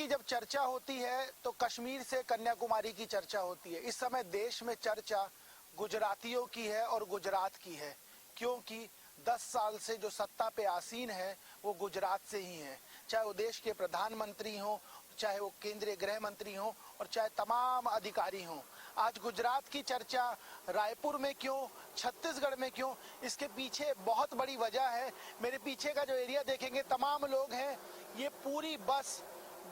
की जब चर्चा होती है तो कश्मीर से कन्याकुमारी की चर्चा होती है। इस समय देश में चर्चा गुजरातियों की है और गुजरात की है, क्योंकि 10 साल से जो सत्ता पे आसीन है वो गुजरात से ही है। चाहे वो देश के प्रधानमंत्री हों, चाहे वो केंद्रीय गृह मंत्री हों और चाहे तमाम अधिकारी हों। आज गुजरात की चर्चा रायपुर में क्यों, छत्तीसगढ़ में क्यों, इसके पीछे बहुत बड़ी वजह है। मेरे पीछे का जो एरिया देखेंगे तमाम लोग हैं, ये पूरी बस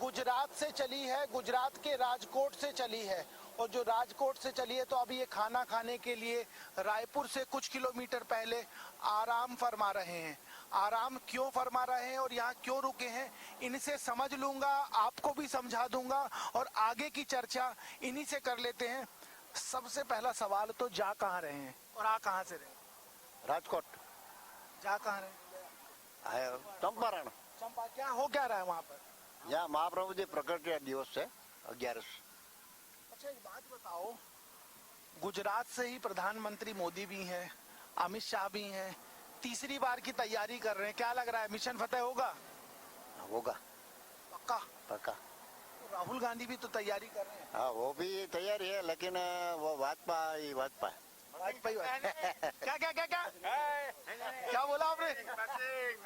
गुजरात से चली है, गुजरात के राजकोट से चली है। और जो राजकोट से चली है तो अभी ये खाना खाने के लिए रायपुर से कुछ किलोमीटर पहले आराम फरमा रहे हैं। आराम क्यों फरमा रहे हैं और यहाँ क्यों रुके हैं, इनसे समझ लूंगा, आपको भी समझा दूंगा और आगे की चर्चा इन्हीं से कर लेते हैं। सबसे पहला सवाल तो जा कहाँ रहे हैं और आ कहाँ से रहे? राजकोट। जा कहाँ रहे? चंपारण। चंपा। क्या हो क्या रहा है वहाँ पर? यहाँ महाप्रभु जी प्रकट दिवस है 11। अच्छा, एक बात बताओ, गुजरात से ही प्रधानमंत्री मोदी भी हैं, अमित शाह भी हैं, तीसरी बार की तैयारी कर रहे हैं। क्या लग रहा है, मिशन फतेह होगा? होगा पक्का? पक्का। तो राहुल गांधी भी तो तैयारी कर रहे हैं। हाँ, वो भी तैयारी है, लेकिन वो वाजपेयी वाजपेयी क्या क्या क्या क्या क्या बोला आपने?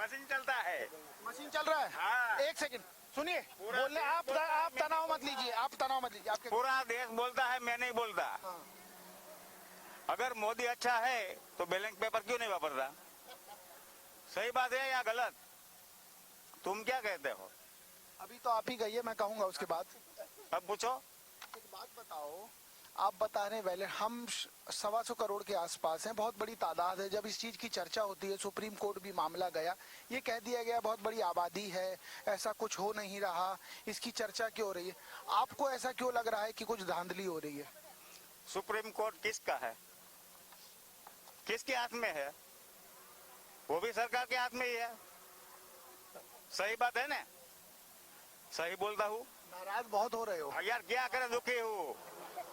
मशीन चलता है। मशीन चल रहा है? हाँ। एक सेकंड सुनिए, बोलने आप तनाव मत लीजिए, आप तनाव मत लीजिए। आपके पूरा देश बोलता है, मैं नहीं बोलता। हाँ। अगर मोदी अच्छा है तो बैलेंस पेपर क्यों नहीं वापर रहा? सही बात है या गलत? तुम क्या कहते हो? अभी तो आप ही कहिए, मैं कहूंगा उसके बाद। अब पूछो। एक बात बताओ, आप बता रहे हैं वैले हम 125 करोड़ के आसपास हैं, बहुत बड़ी तादाद है। जब इस चीज की चर्चा होती है, सुप्रीम कोर्ट भी मामला गया, ये कह दिया गया बहुत बड़ी आबादी है, ऐसा कुछ हो नहीं रहा, इसकी चर्चा क्यों हो रही है? आपको ऐसा क्यों लग रहा है कि कुछ धांधली हो रही है? सुप्रीम कोर्ट किसका है, किसके हाथ में है? वो भी सरकार के हाथ में ही है। सही बात है ना? सही बोलता हूँ? नाराज बहुत हो रहे हो यार, क्या करे, दुखी हूँ।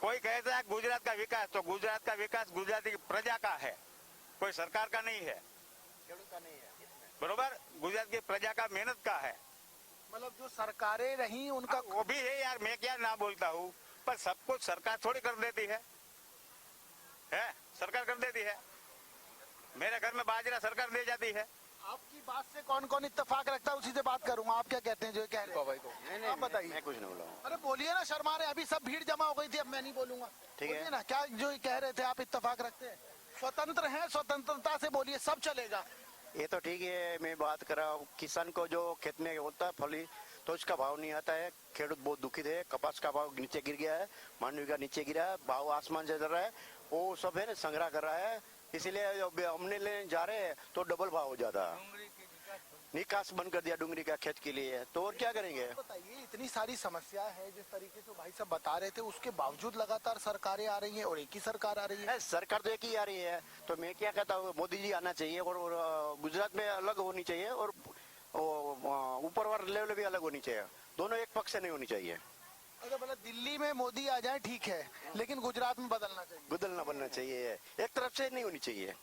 कोई कहता है गुजरात का विकास, तो गुजरात का विकास गुजराती प्रजा का है, कोई सरकार का नहीं है। बरोबर, गुजरात की प्रजा का, मेहनत का है। मतलब जो सरकारें रही उनका वो भी है यार, मैं क्या ना बोलता हूँ, पर सब कुछ सरकार थोड़ी कर देती है? सरकार कर देती है। मेरे घर में बाजरा सरकार दे जाती है। आपकी बात से कौन कौन इत्तेफाक रखता है उसी से बात करूंगा। आप क्या कहते हैं जो कह रहे हैं? आप बताइए। मैं कुछ नहीं बोला। अरे बोलिए ना, शर्मा रहे, अभी सब भीड़ जमा हो गई थी, अब मैं नहीं बोलूंगा। ठीक है। बोलिए ना, क्या जो कह रहे थे आप इत्तेफाक रखते हैं? स्वतंत्र हैं, स्वतंत्रता से बोलिए, सब चलेगा। ये तो ठीक है, मैं बात कर रहा हूँ, किसान को जो खेत में होता है फली, तो उसका भाव नहीं आता है। खेडूत बहुत दुखित है, कपास का भाव नीचे गिर गया है, मांडवी का नीचे गिरा है, भाव आसमान से चल रहा है, वो सब है संग्रह कर रहा है। इसीलिए हमने लेने जा रहे हैं तो डबल भाव हो जाता है। निकास बंद कर दिया डूंगरी का खेत के लिए, तो और क्या करेंगे? बताइए, इतनी सारी समस्या है, जिस तरीके से भाई साहब बता रहे थे, उसके बावजूद लगातार सरकारें आ रही हैं और एक ही सरकार आ रही है। सरकार तो एक ही आ रही है, तो मैं क्या कहता हूँ, मोदी जी आना चाहिए और गुजरात में अलग होनी चाहिए और ऊपर वाले लेवल भी अलग होनी चाहिए, दोनों एक पक्ष से नहीं होनी चाहिए। अगर मतलब दिल्ली में मोदी आ जाए ठीक है, लेकिन गुजरात में बदलना बनना चाहिए, एक तरफ से नहीं होनी चाहिए,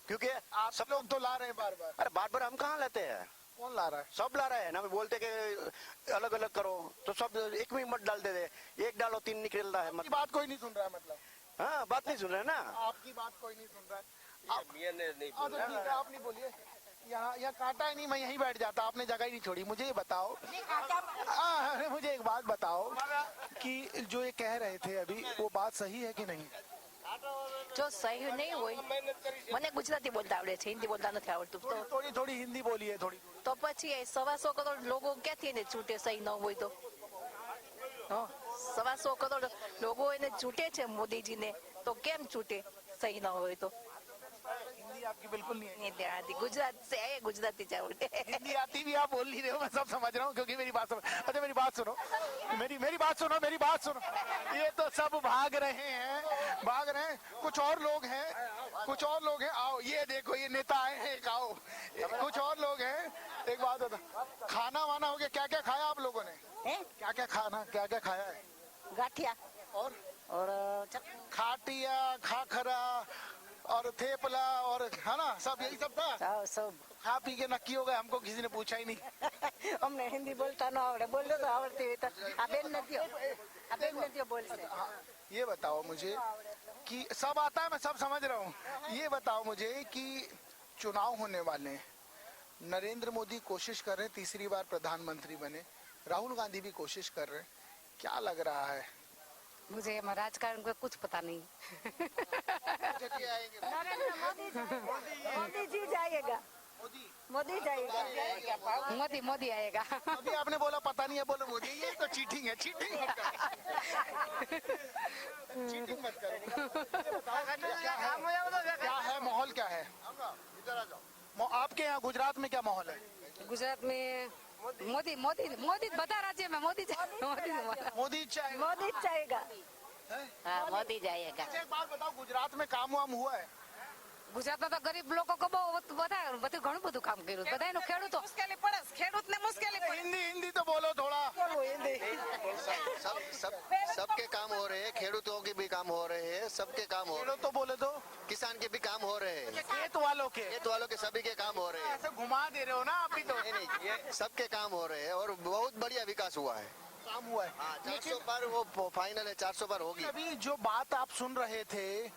क्योंकि आप सब लोग तो ला रहे हैं बार बार। अरे बार बार हम कहाँ लाते हैं? कौन ला रहा है? सब ला रहे हैं ना, बोलते कि अलग अलग करो, तो सब एक में मत डाल देते, एक डालो 3 निकल रहा है। आपकी बात कोई नहीं सुन रहा है मतलब? हाँ, बात नहीं सुन रहे ना। आपकी बात कोई नहीं सुन रहा है। आप नहीं बोलिए, यहाँ काटा ही नहीं, मैं यहीं बैठ जाता, आपने जगह ही नहीं छोड़ी। मुझे ये बताओ, मुझे एक बात बताओ कि जो ये कह रहे थे अभी, वो बात सही है कि नहीं? जो सही नहीं હોય મને ગુજરાતી બોલતા આવડે છે, હિન્દી બોલતા નથી આવડતું, તો थोड़ी थोड़ी हिंदी बोलिए, थोड़ी। તો પછી 125 કરોડ લોકો ક્યાંથી એને છૂટે સહી ન હોય તો? 125 કરોડ લોકો એને છૂટે છે મોદીજીને, તો કેમ છૂટે સહી ન હોય તો? हिंदी आपकी बिल्कुल नहीं है। નહીં આતી ગુજરાત से है, गुजराती જ આવડે। हिंदी आती भी, आप बोल नहीं रहे हो, मैं सब समझ रहा हूँ, क्योंकि मेरी बात सुनो। अच्छा मेरी बात सुनो, मेरी बात सुनो। ये तो सब भाग रहे हैं, कुछ और लोग हैं, आओ, ये देखो, ये नेता आए हैं, आओ, कुछ और लोग हैं। एक बात बता, खाना वाना हो गया? क्या क्या खाया आप लोगों ने? क्या क्या खाया है? ગાંઠિયા और खाटिया, खाखरा और थेपला और, है ना, सब यही सब था। सब खा पी के नक्की हो गए, हमको किसी ने पूछा ही नहीं। અમને હિન્દી બોલતા ન આવડે, બોલતો તો આવડતી હોય તો આ બેન નથી બોલશે। ये बताओ मुझे कि सब आता है, मैं सब समझ रहा हूँ। ये बताओ मुझे कि चुनाव होने वाले हैं, नरेंद्र मोदी कोशिश कर रहे हैं तीसरी बार प्रधानमंत्री बने, राहुल गांधी भी कोशिश कर रहे हैं, क्या लग रहा है? मुझे राजकारण का कुछ पता नहीं। मोदी जी जाएगा, मोदी जाएगा, मोदी आएगा। अभी आपने बोला पता नहीं है, बोलो मोदी, ये तो चीटिंग है, चीटिंग मत करो। चीटिंग मत करो। ये बताओ क्या है माहौल, क्या है आपके यहाँ गुजरात में, क्या माहौल है? गुजरात में मोदी मोदी मोदी बता राज्य में मोदी मोदी चाहे मोदी जाएगा। હા મોદી જાયેગા। एक बात बताओ, गुजरात में काम वाम हुआ है? ગુજરાતમાં તો ગરીબ લોકો બધા બધું ઘણું બધું કામ કર્યું, બધાયનો ખેડૂતો મુશ્કેલી પડે, ખેડૂતને મુશ્કેલી પડે। हिंदी हिंदी तो बोलो थोड़ा। सबके काम हो रहे हैं, खेडूतों के भी काम हो रहे हैं, सबके काम हो रहे बोलो तो बोले तो, हैं, किसान के भी काम हो रहे हैं, खेत वालों के खेत वालों के सभी के काम हो रहे हैं। ऐसे घुमा दे रहे हो ना अभी तो। नहीं नहीं, ये सबके काम हो रहे हैं और बहुत बढ़िया विकास हुआ है। काम हुआ है। हाँ, 400 पर वो फाइनल है, 400 पर होगी। अभी जो बात आप सुन रहे थे,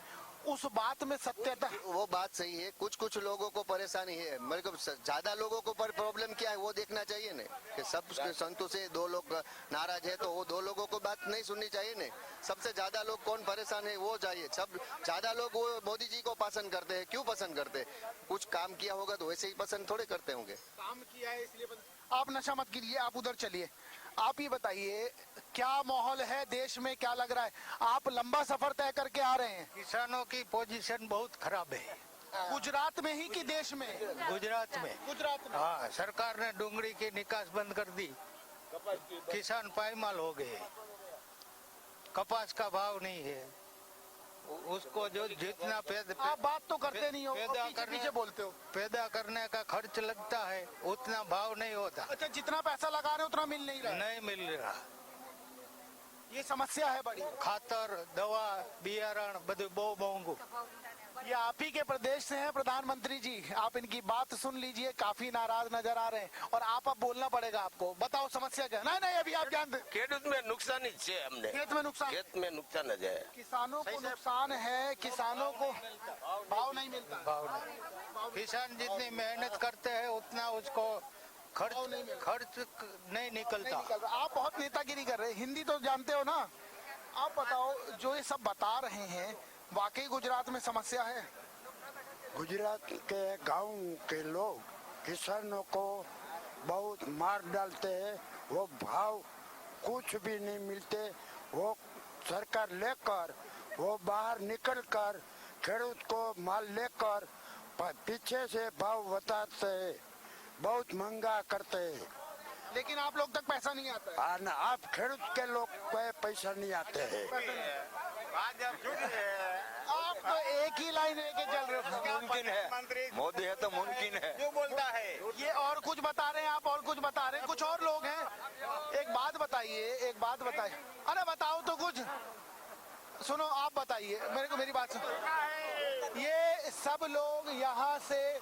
उस बात में सत्यता, वो बात सही है, कुछ कुछ लोगों को परेशानी है, मेरे को ज्यादा लोगों को प्रॉब्लम क्या है वो देखना चाहिए ना, कि सब संतों से 2 लोग नाराज है तो वो 2 लोगों को बात नहीं सुननी चाहिए ना। सबसे ज्यादा लोग कौन परेशान है वो चाहिए। सब ज्यादा लोग वो मोदी जी को पसंद करते हैं, क्यों पसंद करते हैं? कुछ काम किया होगा तो वैसे ही पसंद थोड़े करते होंगे। काम किया है इसलिए आप नशा मत कीजिए, आप उधर चलिए। आप ही बताइए क्या माहौल है देश में, क्या लग रहा है? आप लंबा सफर तय करके आ रहे हैं, किसानों की पोजीशन बहुत खराब है गुजरात में ही कि देश में? गुजरात में। गुजरात में। हाँ, सरकार ने डूंगरी की निकास बंद कर दी, किसान पायमाल हो गए, कपास का भाव नहीं है, उसको जो जितना आप बात तो करते नहीं हो, पैदा पीछे पीछे बोलते हो। पैदा करने का खर्च लगता है, उतना भाव नहीं होता, अच्छा, जितना पैसा लगा रहे हो उतना मिल नहीं रहा, नहीं मिल रहा। ये समस्या है बड़ी। खातर, दवा, बियारण બધું બહુ મોંઘું। ये आप ही के प्रदेश से हैं प्रधानमंत्री जी, आप इनकी बात सुन लीजिए, काफी नाराज नजर आ रहे हैं और आप अब बोलना पड़ेगा आपको। बताओ समस्या क्या? नहीं नहीं, अभी आप जानते, ખેડૂત में नुकसान ही છે અમને, खेत में नुकसान, खेत में नुकसान જ है। किसानों को नुकसान है, किसानों को भाव नहीं मिलता। भाव नहीं, किसान जितनी मेहनत करते हैं उतना उसको खर्च नहीं निकलता। आप बहुत नेतागिरी कर रहे हैं, हिंदी तो जानते हो ना। आप बताओ, जो ये सब बता रहे हैं, वाकई गुजरात में समस्या है? गुजरात के गांव के लोग किसानों को बहुत मार डालते हैं, वो भाव कुछ भी नहीं मिलते। वो सरकार लेकर वो बाहर निकलकर खेडूत को माल लेकर पीछे से भाव बताते हैं, बहुत महंगा करते हैं। लेकिन आप लोग तक पैसा नहीं आता है। और आप खेडूत के लोग को पैसा नहीं आते हैं। आप तो एक ही लाइन लेके चल रहे हो। मुमकिन है, मोदी है तो मुमकिन है। जो बोलता है ये और कुछ बता रहे हैं, आप और कुछ बता रहे हैं, कुछ और लोग हैं। एक बात बताइए, एक बात बताइए। अरे बताओ तो कुछ, सुनो आप बताइए, मेरे को मेरी बात सुनो। ये सब लोग यहाँ से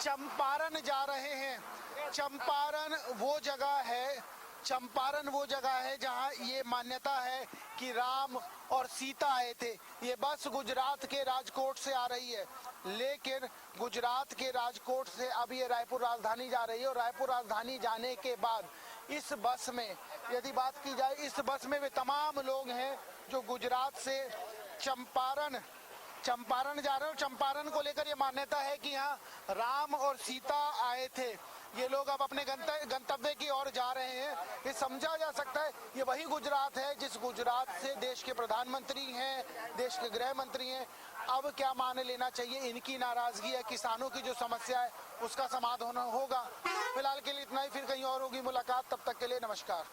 चंपारण जा रहे हैं। चंपारण वो जगह है, चंपारण वो जगह है जहाँ ये मान्यता है कि राम और सीता आए थे। ये बस गुजरात के राजकोट से आ रही है, लेकिन गुजरात के राजकोट से अब ये रायपुर राजधानी जा रही है और रायपुर राजधानी जाने के बाद इस बस में, यदि बात की जाए, इस बस में वे तमाम लोग हैं जो गुजरात से चंपारण जा रहे हैं। चंपारण को लेकर ये मान्यता है कि यहाँ राम और सीता आए थे। ये लोग अब अपने गंतव्य की ओर जा रहे हैं। ये समझा जा सकता है ये वही गुजरात है जिस गुजरात से देश के प्रधानमंत्री हैं, देश के गृह मंत्री हैं। अब क्या मान लेना चाहिए, इनकी नाराजगी है, किसानों की जो समस्या है उसका समाधान होगा। फिलहाल के लिए इतना ही, फिर कहीं और होगी मुलाकात, तब तक के लिए नमस्कार।